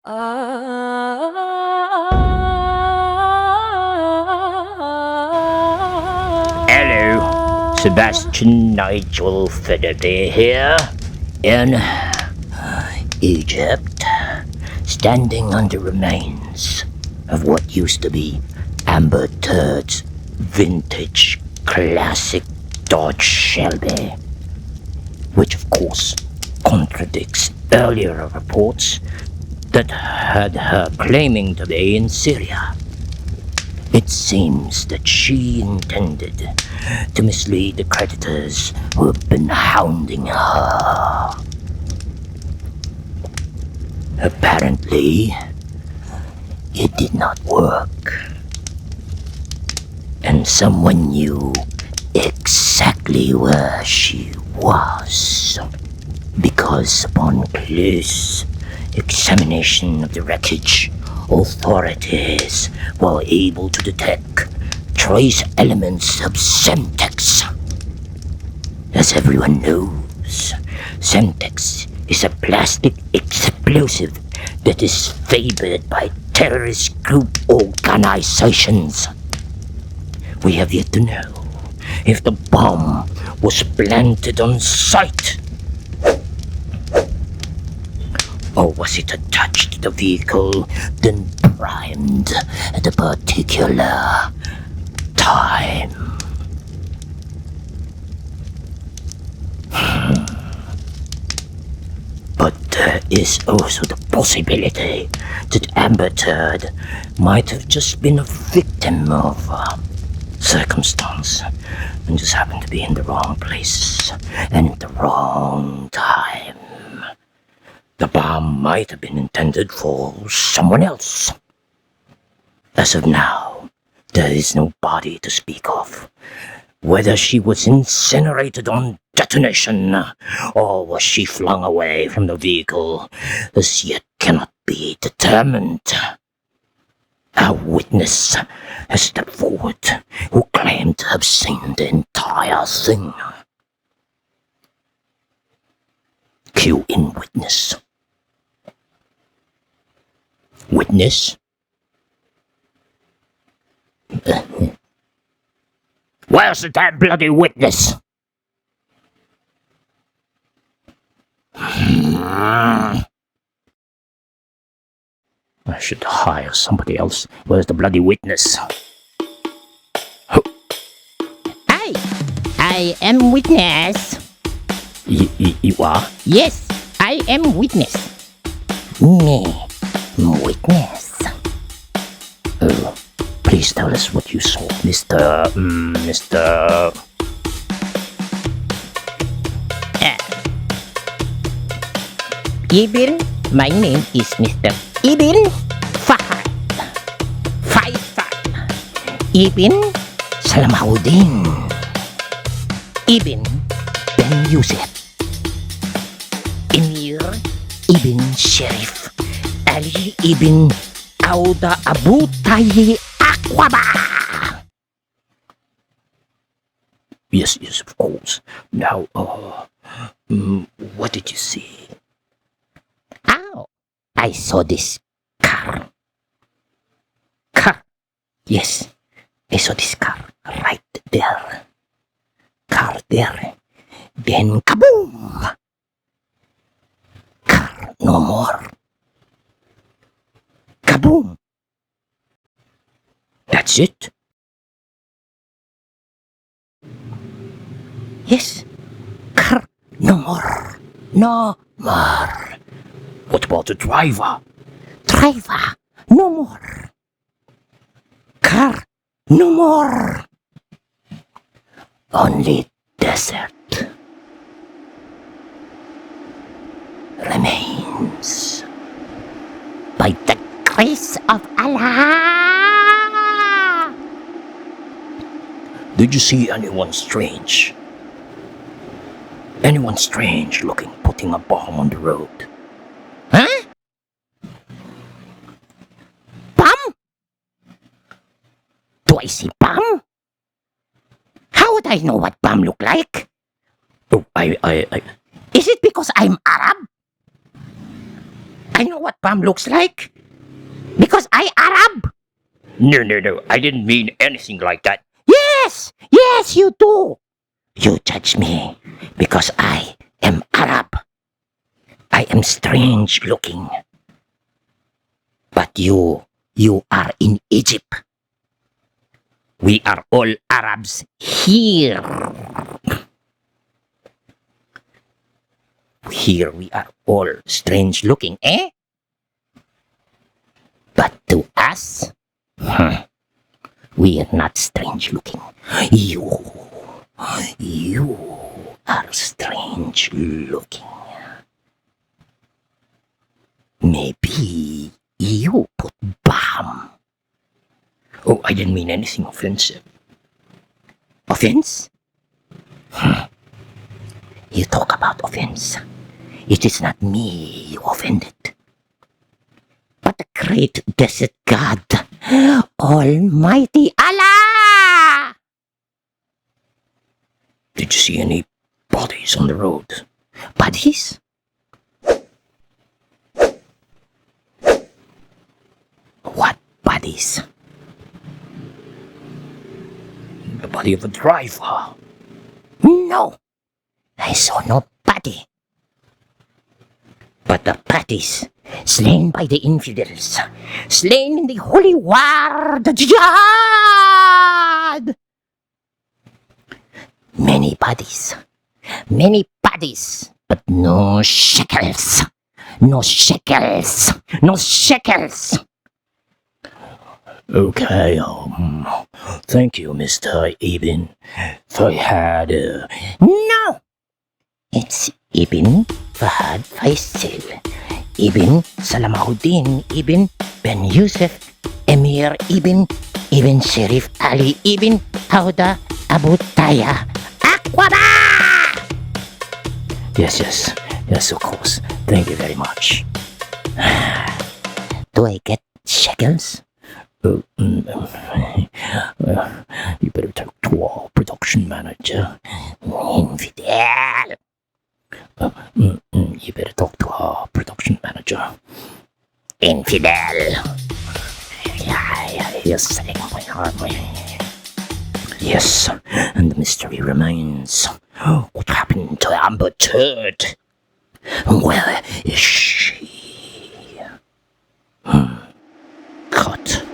Hello, Sebastian Nigel Featherby here in Egypt, standing on the remains of what used to be Amber Turds' vintage classic Dodge Shelby, which of course contradicts earlier reports that had her claiming to be in Syria. It seems that she intended to mislead the creditors who have been hounding her. Apparently, it did not work. And someone knew exactly where she was. Because upon close examination of the wreckage, authorities were able to detect trace elements of Semtex. As everyone knows, Semtex is a plastic explosive that is favored by terrorist group organizations. We have yet to know if the bomb was planted on site, or was it attached to the vehicle, then primed at a particular time? But there is also the possibility that Amber Turd might have just been a victim of circumstance and just happened to be in the wrong place and at the wrong time. The bomb might have been intended for someone else. As of now, there is no body to speak of. Whether she was incinerated on detonation or was she flung away from the vehicle as yet cannot be determined. A witness has stepped forward who claimed to have seen the entire thing. Cue in witness. Witness? Where's the damn bloody witness? I should hire somebody else. Where's the bloody witness? I am witness. You are? Yes, I am witness. Me? Witness? Oh, please tell us what you saw, Mr. Ibn, my name is Mr. Ibn Fahad Faisal Ibn Salahuddin Ibn Ben Yusuf Emir Ibn Sharif Ali Ibn Auda Abu Tayyi Aqaba. Yes, of course. Now, what did you see? Oh, I saw this car. Yes, I saw this car right there. Car there. Then kaboom! Car no more. Kaboom! That's it? Yes, car No more. No more. What about the driver? driver no more. Car no more. Only desert remains. By the grace of Allah. Did you see anyone strange? Anyone strange looking putting a bomb on the road? Huh? Bomb? Do I see bomb? How would I know what bomb look like? Oh, I Is it because I'm Arab? I know what bomb looks like. Because I Arab. No, I didn't mean anything like that. Yes, you do. You judge me because I am Arab. I am strange looking. But you are in Egypt. We are all Arabs here. Here we are all strange looking, eh? But to us, we are not strange looking. You are strange looking. Maybe you put bomb. Oh, I didn't mean anything offensive. Offense? You talk about offense. It is not me you offended, but the great desert God, Almighty Allah! Did you see any bodies on the road? Bodies? What bodies? The body of a driver. No, I saw no body. But the bodies slain by the infidels, slain in the holy war, the jihad. Many bodies, but no shekels, no shekels, no shekels. Okay, thank you, Mr. Ibn Fahad. No, it's Ibn Fahad Faisal, Ibn Salahuddin, Ibn Ben Yusuf, Emir Ibn Sharif Ali, Ibn Hauda Abu Taya, Aqaba! Yes, of course. Thank you very much. Do I get shekels? You better talk to our production manager. Infidel! You better talk to our production manager. Infidel! Yes. Yes, and the mystery remains. What happened to Amber Turd? Where is she? Cut.